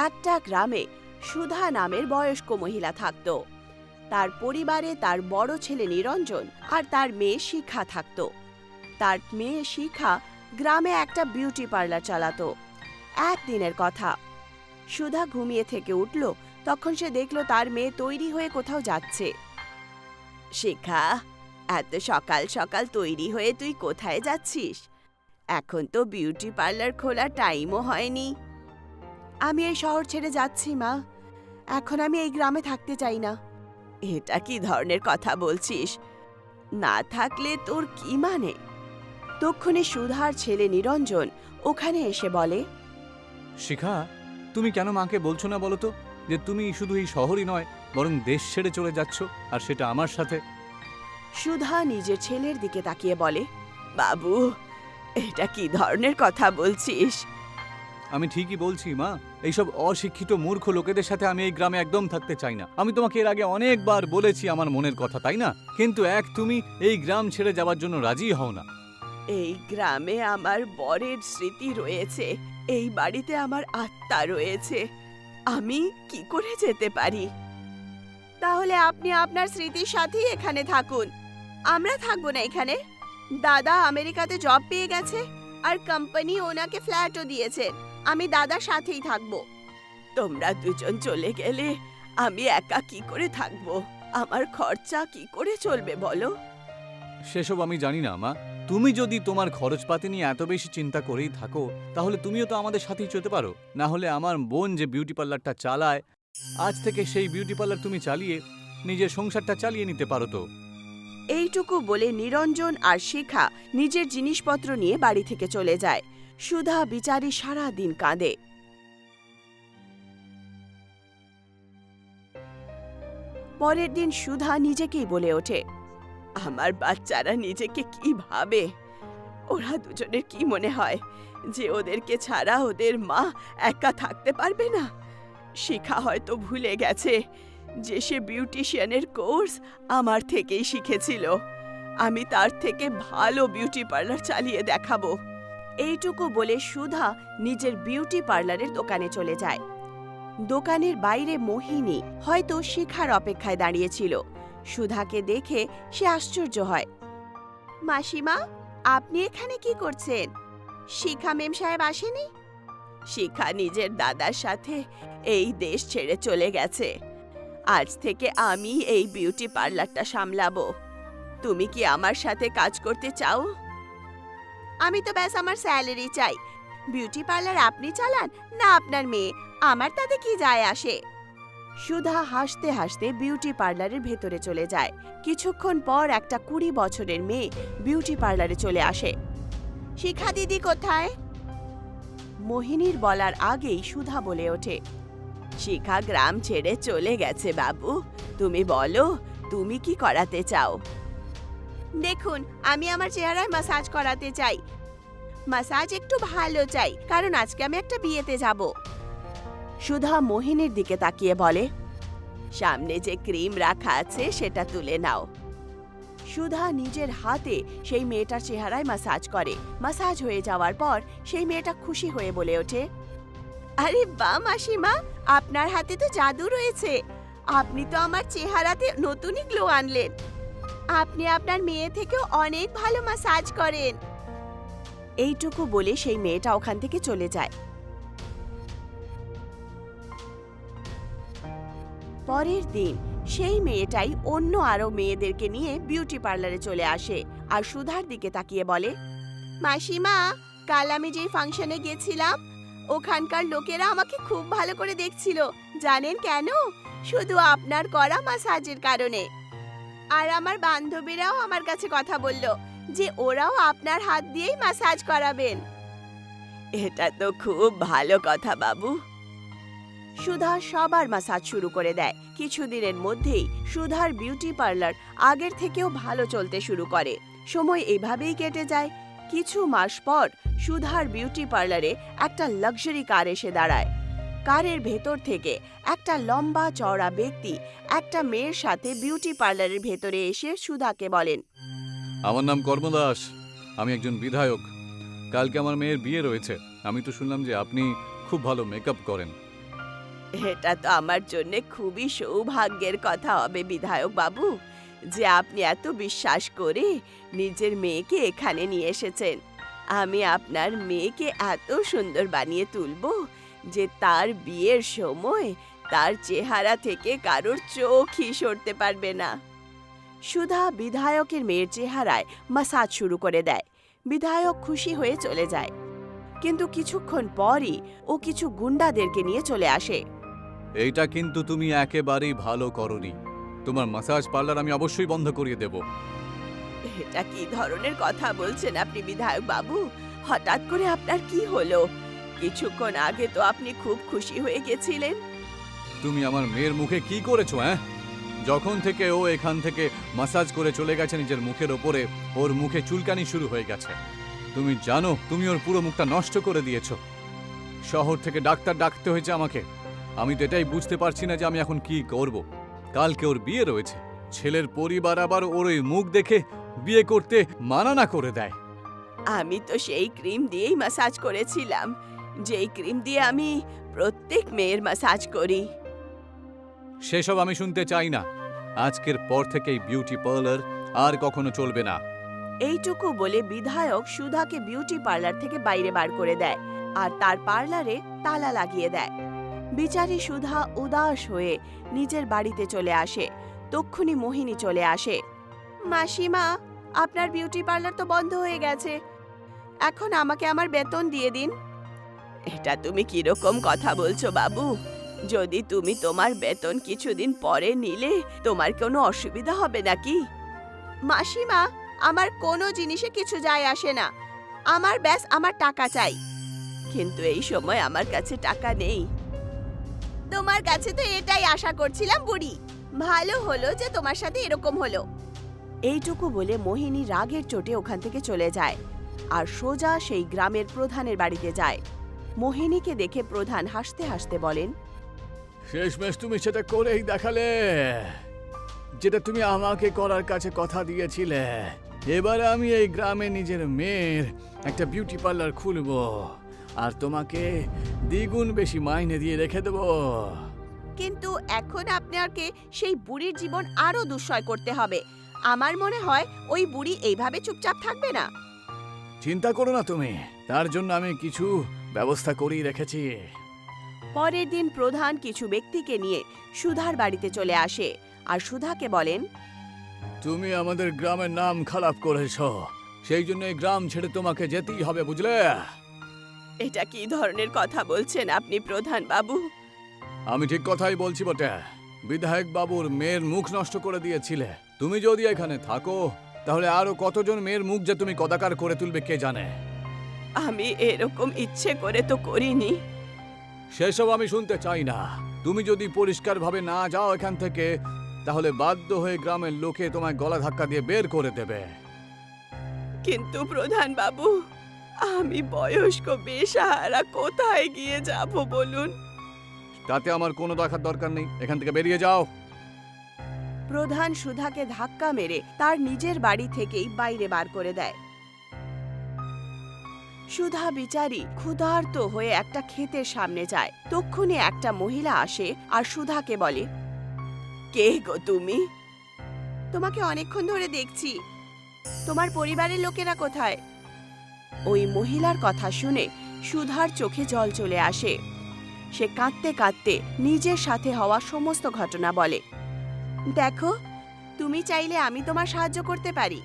একটা গ্রামে সুধা নামের বয়স্ক মহিলা থাকত। তার পরিবারে তার বড় ছেলে নিরঞ্জন আর তার মেয়ে শিখা থাকত। তার মেয়ে শিখা গ্রামে একটা বিউটি পার্লার চালাতো। একদিনের কথা, সুধা ঘুমিয়ে থেকে উঠল, তখন সে দেখল তার মেয়ে তৈরি হয়ে কোথাও যাচ্ছে। শিখা, এত সকাল সকাল তৈরি হয়ে তুই কোথায় যাচ্ছিস? এখন তো বিউটি পার্লার খোলার টাইমও হয়নি। আমি এই শহর ছেড়ে যাচ্ছি মা, এখন আমি এই গ্রামে থাকতে চাই না। এটা কি ধরনের কথা বলছিস? না থাকলে তোর কি মানে? তক্ষণে সুধার ছেলে নিরঞ্জন ওখানে এসে বলে, শিখা, তুমি কেন মাকে বলছো না বলো তো যে তুমি শুধু এই শহরই নয় বরং দেশ ছেড়ে চলে যাচ্ছ, আর সেটা আমার সাথে? সুধা নিজের ছেলের দিকে তাকিয়ে বলে, বাবু, এটা কি ধরনের কথা বলছিস? আমি ঠিকই বলছি মা, এইসব অশিক্ষিত মূর্খ লোকেদের সাথে আমি এই গ্রামে একদম থাকতে চাই না। আমি তোমাকে এর আগে অনেকবার বলেছি আমার মনের কথা, তাই না? কিন্তু তুমি এই গ্রাম ছেড়ে যাওয়ার জন্য রাজি হও না। এই গ্রামে আমার বরের স্মৃতি রয়েছে, এই বাড়িতে আমার আত্মা রয়েছে, আমি কি করে যেতে পারি? তাহলে আপনি আপনার স্মৃতির সাথেই এখানে থাকুন, আমরা থাকবো না এখানে। দাদা আমেরিকাতে জব পেয়ে গেছে আর কোম্পানি ওনাকে ফ্ল্যাটও দিয়েছে, আমি দাদার সাথেই থাকবো। তোমরা দুজন চলে গেলে আমি একা কি করে থাকবো? আমার খরচা কি করে চলবে বলো? সেসব আমি জানি না মা, তুমি যদি তোমার খরচপাতি নিয়ে এত বেশি চিন্তা করেই থাকো তাহলে তুমিও তো আমাদের সাথেই চলতে পারো। না হলে আমার বোন যে বিউটি পার্লারটা চালায়, আজ থেকে সেই বিউটি পার্লার তুমি চালিয়ে নিজের সংসারটা চালিয়ে নিতে পারো তো। এইটুকু বলে নিরঞ্জন আর শিখা নিজের জিনিসপত্র নিয়ে বাড়ি থেকে চলে যায়। সুধা বিচারি সারা দিন কাঁদে। পরের দিন সুধা নিজেকেই বলে ওঠে, আমার বাচ্চারা নিজেকে কি ভাবে? ওরা দুজনের কি মনে হয় যে ওদেরকে ছাড়া ওদের মা একা থাকতে পারবে না? শিখা হয়তো ভুলে গেছে যে সে বিউটিশিয়ানের কোর্স আমার থেকেই শিখেছিল। আমি তার থেকে ভালো বিউটি পার্লার চালিয়ে দেখাবো। এইটুকু বলে সুধা নিজের বিউটি পার্লারের দোকানে চলে যায়। দোকানের বাইরে মোহিনী হয়তো শিখার অপেক্ষায় দাঁড়িয়েছিল। সুধাকে দেখে সে আশ্চর্য হয়। মাসিমা, আপনি এখানে কি করছেন? শিখা মেম সাহেব আসেনি? শিখা নিজের দাদার সাথে এই দেশ ছেড়ে চলে গেছে। আজ থেকে আমি এই বিউটি পার্লারটা সামলাবো। তুমি কি আমার সাথে কাজ করতে চাও? আমি তো ব্যাস আমার স্যালারি চাই। বিউটি পার্লার আপনি চালান না আপনার মেয়ে, আমার তাতে কি যায় আসে? সুধা হাসতে হাসতে বিউটি পার্লারের ভেতরে চলে যায়। কিছুক্ষণ পর একটা 20 বছরের মেয়ে বিউটি পার্লারে চলে আসে। শিখা দিদি কোথায়? মোহিনীর বলার আগেই সুধা বলে ওঠে, শিখা গ্রাম ছেড়ে চলে গেছে বাবু। তুমি বলো, তুমি কি করাতে চাও? দেখুন, আমি আমার চেহারায় ম্যাসাজ করাতে চাই। ম্যাসাজ একটু ভালো চাই, কারণ আজকে আমি একটা বিয়েতে যাব। সুধা মোহিনীর দিকে তাকিয়ে বলে, সামনে যে ক্রিম রাখা আছে সেটা তুলে নাও। সুধা নিজের হাতে সেই মেয়েটার চেহারায় ম্যাসাজ করে। ম্যাসাজ হয়ে যাওয়ার পর সেই মেয়েটা খুশি হয়ে বলে ওঠে, আরে বাহ মাসিমা, আপনার হাতে তো জাদু রয়েছে। আপনি তো আমার চেহারাতে নতুনই গ্লো আনলেন। আপনি আপনার মেয়ে থেকেও অনেক ভালো ম্যাসাজ করেন। এইটুকু বলে সেই মেয়েটা ওখান থেকে চলে যায়। পরের দিন সেই মেয়েটাই অন্য আরো মেয়েদেরকে নিয়ে বিউটি পার্লারে চলে আসে আর সুধার দিকে তাকিয়ে বলে, মাসিমা, কাল আমি যেই ফাংশনে গেছিলাম ওখানকার লোকেরা আমাকে খুব ভালো করে দেখছিল। জানেন কেন? শুধু আপনার করা ম্যাসাজের কারণে। আর আমার বান্ধবীরাও আমার কাছে কথা বলল যে ওরাও আপনার হাত দিয়েই ম্যাসাজ করাবেন। এটা তো খুব ভালো কথা বাবু। সুধা সবার ম্যাসাজ শুরু করে দেয়। কিছুদিনের মধ্যেই সুধার বিউটি পার্লার আগের থেকেও ভালো চলতে শুরু করে। সময় এভাবেই কেটে যায়। কিছু মাস পর সুধার বিউটি পার্লারে একটা লাক্সারি কার এসে দাঁড়ায়। কারের ভেতর থেকে একটা লম্বা চওড়া ব্যক্তি একটা মেয়ের সাথে বিউটি পার্লারের ভেতরে এসে সুধাকে বলেন, আমার নাম কর্মদাস, আমি একজন বিধায়ক। কালকে আমার মেয়ের বিয়ে রয়েছে। আমি তো শুনলাম যে আপনি খুব ভালো মেকআপ করেন। এটা তো আমার জন্য খুবই সৌভাগ্যের কথা হবে বিধায়ক বাবু, যে আপনি এত বিশ্বাস করে নিজের মেয়েকে এখানে নিয়ে এসেছেন। আমি আপনার মেয়েকে এত সুন্দর বানিয়ে তুলব যে তার বিয়ের সময় তার চেহারা থেকে কারোর চোখই সরতে পারবে না। সুধা বিধায়কের মেয়ের চেহারায় মাসাজ শুরু করে দেয়। বিধায়ক খুশি হয়ে চলে যায়, কিন্তু কিছুক্ষণ পরই ও কিছু গুন্ডাদেরকে নিয়ে চলে আসে। এইটা কিন্তু তুমি একেবারেই ভালো করনি। তোমার মাসাজ পার্লার আমি অবশ্যই বন্ধ করিয়ে দেব। এটা কি ধরনের কথা বলছেন আপনি বিধায়ক বাবু? হঠাৎ করে আপনার কি হলো? কিছুক্ষণ আগে তো আপনি খুব খুশি হয়ে গেছিলেন। তুমি আমার মেয়ের মুখে কি করেছো? যখন থেকে ও এখান থেকে মাসাজ করে চলে গেছে নিজের মুখের ওপরে, ওর মুখে চুলকানি শুরু হয়ে গেছে। তুমি জানো তুমি ওর পুরো মুখটা নষ্ট করে দিয়েছো। শহর থেকে ডাক্তার ডাকতে হয়েছে আমাকে। আমি তো এটাই বুঝতে পারছি না যে আমি এখন কি করব। কালকে ওর বিয়ে রয়েছে, ছেলের পরিবার আবার ওর ওই মুখ দেখে বিয়ে করতে মানা না করে দেয়। আমি তো সেই ক্রিম দিয়েই মাসাজ করেছিলাম, যেই ক্রিম দিয়ে আমি প্রত্যেক মেয়ের মাসাজ করি। সেসব আমি শুনতে চাই না। আজকের পর থেকে এই বিউটি পার্লার আর কখনো চলবে না। এইটুকু বলে বিধায়ক সুধাকে বিউটি পার্লার থেকে বাইরে বার করে দেয় আর তার পার্লারে তালা লাগিয়ে দেয়। বিচারী সুধা উদাস হয়ে নিজের বাড়িতে চলে আসে। তক্ষুনি মোহিনী চলে আসে। মাসিমা, আপনার বিউটি পার্লার তো বন্ধ হয়ে গেছে, এখন আমাকে আমার বেতন দিয়ে দিন। এটা তুমি কিরকম কথা বলছো বাবু? যদি তুমি তোমার বেতন কিছুদিন পরে নিলে তোমার কোনো অসুবিধা হবে নাকি? মাসিমা, আমার কোনো জিনিসে কিছু যায় আসে না, আমার ব্যাস আমার টাকা চাই। কিন্তু এই সময় আমার কাছে টাকা নেই। তোমার কাছে তো এটাই আশা করছিলাম বুড়ি, ভালো হলো যে তোমার সাথে এরকম হলো। এইটুকু বলে মোহিনী রাগের চোটে ওখান থেকে চলে যায় আর সোজা সেই গ্রামের প্রধানের বাড়িতে যায়। মোহিনীকে দেখে প্রধান হাসতে হাসতে বলেন, শেষমেশ তুমি সেটা করেই দেখালে, যেটা তুমি আমাকে করার কাছে কথা দিয়েছিলে। এবারে আমি এই গ্রামে নিজের মেয়ের একটা বিউটি পার্লার খুলবো আর তোমাকে দ্বিগুণ বেশি মাইনে দিয়ে রেখে দেবো। কিন্তু এখন আপনাকে সেই বুড়ির জীবন আরো দুঃসয় করতে হবে। আমার মনে হয় ওই বুড়ি এইভাবে চুপচাপ থাকবে না। চিন্তা করো না তুমি, তার জন্য আমি কিছু ব্যবস্থা করেই রেখেছি। পরের দিন প্রধান কিছু ব্যক্তিকে নিয়ে সুধার বাড়িতে চলে আসে আর সুধাকে বলেন, তুমি আমাদের গ্রামের নাম খারাপ করেছো, সেই জন্য এই গ্রাম ছেড়ে তোমাকে যেতেই হবে, বুঝলে? এটা কি ধরনের কথা বলছেন আপনি প্রধান বাবু? আমি ঠিক কথাই বলছি বটে। বিধায়ক বাবুর মেয়ের মুখ নষ্ট করে দিয়েছিলে। তুমি যদি এখানে থাকো তাহলে আরো কতজন মেয়ের মুখ যে তুমি কদাকার করে তুলবে কে জানে। আমি এরকম ইচ্ছে করে তো করিনি। সেসব আমি শুনতে চাই না। তুমি যদি পরিষ্কারভাবে না যাও এখান থেকে, তাহলে বাধ্য হয়ে গ্রামের লোকে তোমায় গলা ধাক্কা দিয়ে বের করে দেবে। কিন্তু প্রধান বাবু, আমি বয়স্ক বেসাহারা কোথায় গিয়ে যাব বলুন? তাতে আমার কোনো দেখার দরকার নেই, এখান থেকে বেরিয়ে যাও। প্রধান সুধাকে ধাক্কা মেরে তার নিজের বাড়ি থেকেই বাইরে বার করে দেয়। সুধা বিচারী ক্ষুধার্ত হয়ে একটা ক্ষেতের সামনে যায়। তক্ষুনি একটা মহিলা আসে আর সুধাকে বলে, কে গো তুমি? তোমাকে অনেকক্ষণ ধরে দেখছি, তোমার পরিবারের লোকেরা কোথায়? ওই মহিলার কথা শুনে সুধার চোখে জল চলে আসে। সে কাঁদতে কাঁদতে নিজের সাথে হওয়া সমস্ত ঘটনা বলে। দেখো, তুমি চাইলে আমি তোমার সাহায্য করতে পারি।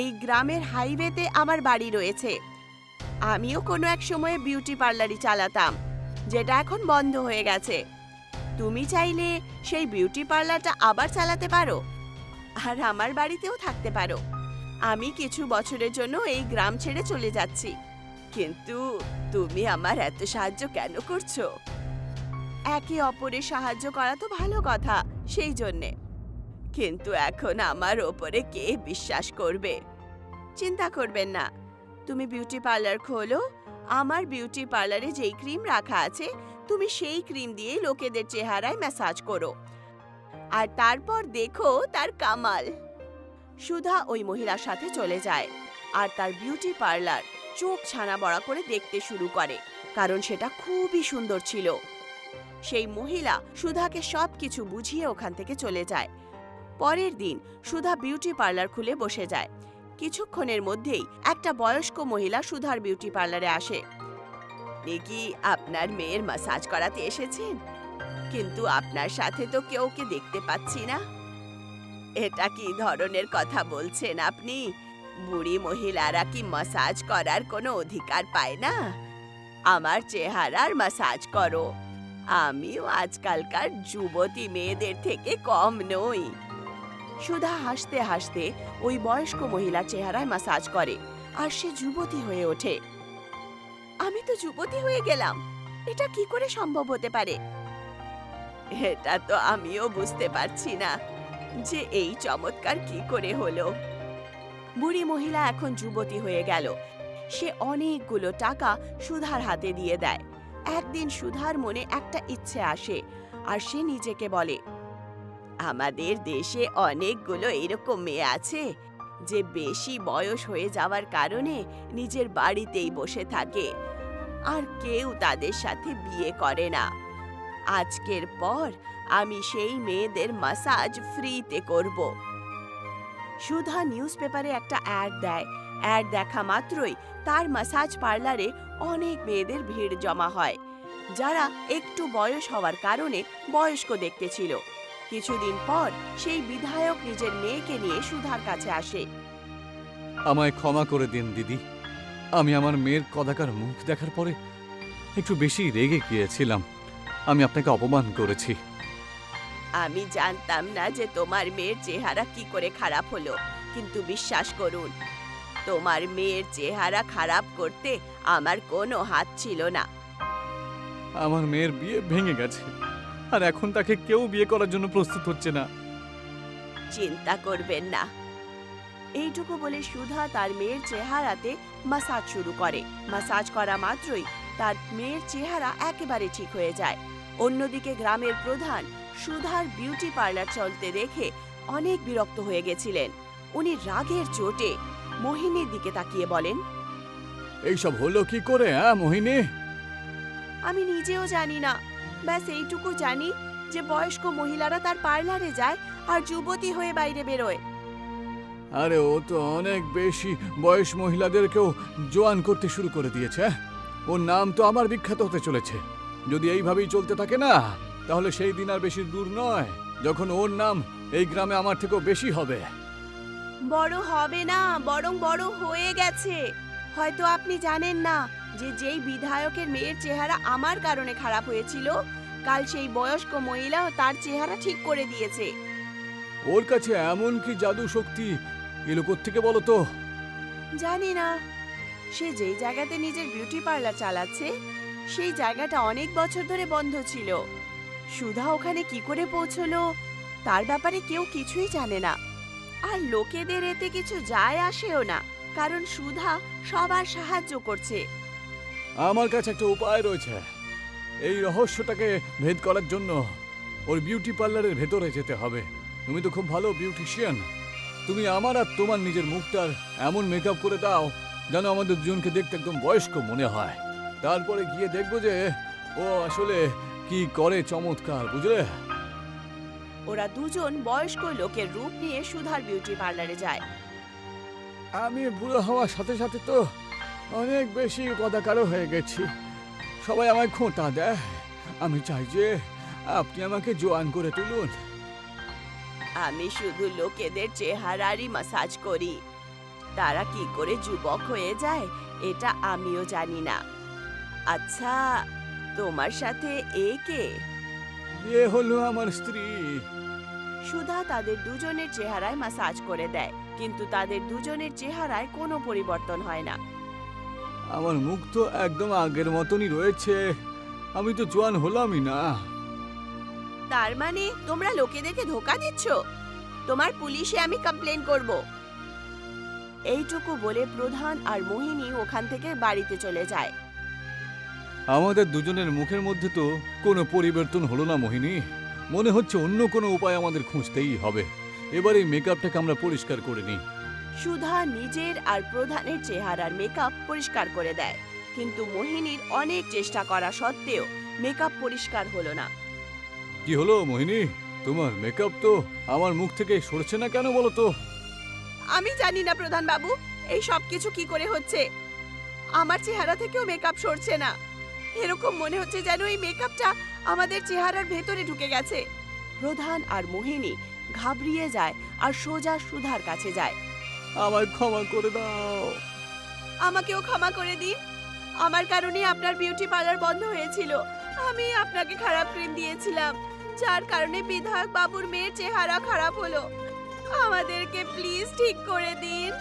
এই গ্রামের হাইওয়েতে আমার বাড়ি রয়েছে। আমিও কোনো এক সময়ে বিউটি পার্লারই চালাতাম, যেটা এখন বন্ধ হয়ে গেছে। তুমি চাইলে সেই বিউটি পার্লারটা আবার চালাতে পারো আর আমার বাড়িতেও থাকতে পারো। আমি কিছু বছরের জন্য এই গ্রাম ছেড়ে চলে যাচ্ছি, কিন্তু তুমি আমার এত সাহায্য কেন করছো? একে অপরের সাহায্য করা তো ভালো কথা, সেই জন্যে। কিন্তু এখন আমার ওপরে কে বিশ্বাস করবে? চিন্তা করবেন না, তুমি বিউটি পার্লার খোলো। আমার বিউটি পার্লারে যেই ক্রিম রাখা আছে, তুমি সেই ক্রিম দিয়ে লোকেদের চেহারায় ম্যাসাজ করো আর তারপর দেখো তার কামাল। সুধা ওই মহিলার সাথে চলে যায় আর তার বিউটি পার্লার চোখ ছানা বড়া করে দেখতে শুরু করে, কারণ সেটা খুবই সুন্দর ছিল। সেই মহিলা সুধাকে সবকিছু বুঝিয়ে ওখান থেকে চলে যায়। পরের দিন সুধা বিউটি পার্লার খুলে বসে যায়। কিছুক্ষণের মধ্যেই একটা বয়স্ক মহিলা সুধার বিউটি পার্লারে আসে। আপনি কি আপনার মেয়ের ম্যাসাজ করাতে এসেছেন? কিন্তু আপনার সাথে তো কেউকে দেখতে পাচ্ছি না। এটা কি ধরনের কথা বলছেন আপনি? বুড়ি মহিলারা কি ম্যাসাজ করার কোনো অধিকার পায় না? আমার চেহারার ম্যাসাজ করো। আমিও আজকালকার যুবতী মেয়েদের থেকে কম নই। সুধা হাসতে হাসতে ওই বয়স্ক মহিলার চেহারায় ম্যাসাজ করে আর সে যুবতী হয়ে ওঠে। আমি তো যুবতী হয়ে গেলাম, এটা কি করে সম্ভব হতে পারে? এটা তো আমিও বুঝতে পারছি না যে এই চমৎকার কি করে হলো। বুড়ি মহিলা এখন যুবতী হয়ে গেল। সে অনেকগুলো টাকা সুধার হাতে দিয়ে দেয়। একদিন সুধার মনে একটা ইচ্ছে আসে আর সে নিজেকে বলে, আমাদের দেশে অনেকগুলো এরকম মেয়ে আছে যে বেশি বয়স হয়ে যাওয়ার কারণে নিজের বাড়িতেই বসে থাকে আর কেউ তাদের সাথে বিয়ে করে না। আজকের পর আমি সেই মেয়েদের ম্যাসাজ ফ্রিতে করব। সুধা নিউজ পেপারে একটা অ্যাড দেয়। অ্যাড দেখা মাত্রই তার ম্যাসাজ পার্লারে অনেক মেয়েদের ভিড় জমা হয়, যারা একটু বয়স হওয়ার কারণে বয়স্ক দেখতে ছিল। কিছুদিন পর সেই বিধায়ক নিজের মেয়েকে নিয়ে সুধার কাছে আসে। আমায় ক্ষমা করে দিন দিদি, আমি আমার মেয়ের কদাকার মুখ দেখার পরে একটু বেশি রেগে গিয়েছিলাম। আমি আপনাকে অপমান করেছি। আমি জানতাম না যে তোমার মেয়ের চেহারা কি করে খারাপ হলো, কিন্তু বিশ্বাস করুন, তোমার মেয়ের চেহারা খারাপ করতে আমার কোনো হাত ছিল না। আমার মেয়ের বিয়ে ভেঙে গেছে আর এখন তাকে কেউ বিয়ে করার জন্য প্রস্তুত হচ্ছে না। চিন্তা করবেন না। এইটুকু বলে সুধা তার মেয়ের চেহারাতে ম্যাসাজ শুরু করে। ম্যাসাজ করা মাত্রই তার মেয়ের চেহারা একেবারে ঠিক হয়ে যায়। অন্যদিকে গ্রামের প্রধান সুধার বিউটি পার্লার চলতে দেখে অনেক বিরক্ত হয়ে গেছিলেন। উনি রাগের চোটে মোহিনীর দিকে তাকিয়ে বলেন, এইসব হলো কি করে মোহিনী? আমি নিজেও জানি না, ব্যাস এইটুকু জানি যে বয়স্ক মহিলারা তার পার্লারে যায় আর যুবতী হয়ে বাইরে বেরোয়। আরে ও তো অনেক বেশি বয়স মহিলাদেরকেও জোয়ান করতে শুরু করে দিয়েছে। ওর নাম তো আমার বিখ্যাত হতে চলেছে। যদি এইভাবেই চলতে থাকে না, তাহলে সেই দিন আর বেশি দূর নয় যখন ওর নাম এই গ্রামে আমার থেকেও বেশি হবে। বড় হবে না, বরং বড় হয়ে গেছে। হয়তো আপনি জানেন না যে যেই বিধায়কের মেয়ের চেহারা আমার কারণে খারাপ হয়েছিল, কাল সেই বয়স্ক মহিলা তার চেহারা ঠিক করে দিয়েছে। ওর কাছে এমন কি জাদু শক্তি এলো কোত্থেকে বলো তো? জানি না। সে যেই জায়গাতে নিজের বিউটি পার্লার চালাচ্ছে, সেই জায়গাটা অনেক বছর ধরে বন্ধ ছিল। সুধা ওখানে কি করে পৌঁছলো তার ব্যাপারে কেউ কিছুই জানে না। আর লোকেদের এতে কিছু যায় আসেও না, কারণ সুধা সবার সাহায্য করছে। আমার কাছে একটা উপায় রয়েছে। এই রহস্যটাকে ভেদ করার জন্য ওর বিউটি পার্লারের ভেতরে যেতে হবে। তুমি তো খুব ভালো বিউটিশিয়ান। তুমি আমার আর তোমার নিজের মুখটার এমন মেকআপ করে দাও যেন আমাদের দুজনকে দেখতে একদম বয়স্ক মনে হয়। তারপরে গিয়ে দেখবো যে ও আসলে কি করে চমৎকার, বুঝলে? ওরা দুজন বয়স্ক লোকের রূপ নিয়ে সুধার বিউটি পার্লারে যায়। আমি বুড়ো হওয়ার সাথে সাথে তো অনেক বেশি কদাকারও হয়ে গেছি। সবাই আমায় খোঁটা দেয়। আমি চাই যে আপনি আমাকে জোয়ান করে তুলুন। আমি শুধু লোকেদের চেহারারই ম্যাসাজ করি। তারা কি করে যুবক হয়ে যায় এটা আমিও জানি না। আচ্ছা, তোমার সাথে এ কে? এ হলো আমার স্ত্রী। সুধা তাদের দুজনের চেহারায় ম্যাসাজ করে দেয়, কিন্তু তাদের দুজনের চেহারায় কোনো পরিবর্তন হয় না। আমার মুখ তো একদম আগের মতনই রয়েছে। আমি তো জোয়ান হলামই না। তার মানে তোমরা লোকেদেরকে ধোঁকা দিচ্ছ? তোমার পুলিশে আমি কমপ্লেন করব। এইটুকু বলে প্রধান আর মোহিনী ওখান থেকে বাড়িতে চলে যায়। আমাদের দুজনের মুখের মধ্যে তো কোনো পরিবর্তন হলো না মোহিনী। মনে হচ্ছে অন্য কোনো উপায় আমাদের খুঁজতেই হবে। এবার এই মেকআপটাকে আমরা পরিষ্কার করে নিই। সুধা নিজের আর প্রধানের চেহারার মেকআপ পরিষ্কার করে দেয়, কিন্তু মোহিনীর অনেক চেষ্টা করা সত্ত্বেও মেকআপ পরিষ্কার হলো না। কি হলো মোহিনী, তোমার মেকআপ তো আমার মুখ থেকে সরছে না কেন বলো তো? আমি জানি না প্রধান বাবু, এই সব কিছু কি করে হচ্ছে। আমার চেহারা থেকেও মেকআপ সরছে না। এরকম মনে হচ্ছে যেন এই মেকআপটা আমাদের চেহারার ভেতরে ঢুকে গেছে। প্রধান আর মোহিনী ঘাবড়িয়ে যায় আর সোজা সুধার কাছে যায়। আমায় ক্ষমা করে দাও। আমাকেও ক্ষমা করে দিন। আমার কারণে আপনার বিউটি পার্লার বন্ধ হয়েছিল। আমি আপনাকে খারাপ ক্রিম দিয়েছিলাম, যার কারণে বিধায়ক বাবুর মেয়ের চেহারা খারাপ হলো। আমাদেরকে প্লিজ ঠিক করে দিন।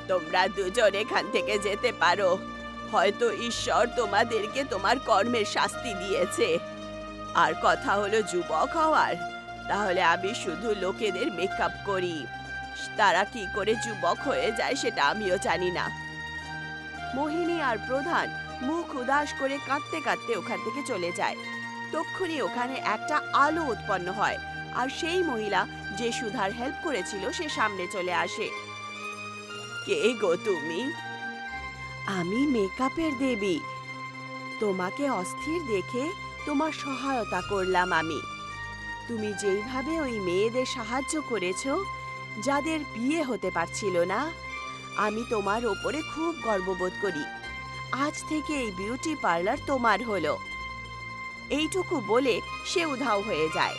তোমরা দুজন এখান থেকে যেতে পারো। হয়তো ঈশ্বর তোমাদেরকে তোমার কর্মের শাস্তি দিয়েছে। আর কথা হলো যুবক হওয়ার, তাহলে আমি শুধু লোকেদের মেকআপ করি। তারা কি করে যুবক হয়ে যায় সেটা আমিও জানি না। মোহিনী আর প্রধান মুখ উদাস করে কাঁদতে কাঁদতে ওখান থেকে চলে যায়। তক্ষুনি ওখানে একটা আলো উৎপন্ন হয় আর সেই মহিলা যে সুধার হেল্প করেছিল সে সামনে চলে আসে। কে গো তুমি? আমি মেকআপের দেবী। তোমাকে অস্থির দেখে তোমার সহায়তা করলাম আমি। তুমি যেইভাবে ওই মেয়েদের সাহায্য করেছো যাদের বিয়ে হতে পারছিল না, আমি তোমার ওপরে খুব গর্ববোধ করি। আজ থেকে এই বিউটি পার্লার তোমার হলো। এইটুকু বলে সে উধাও হয়ে যায়।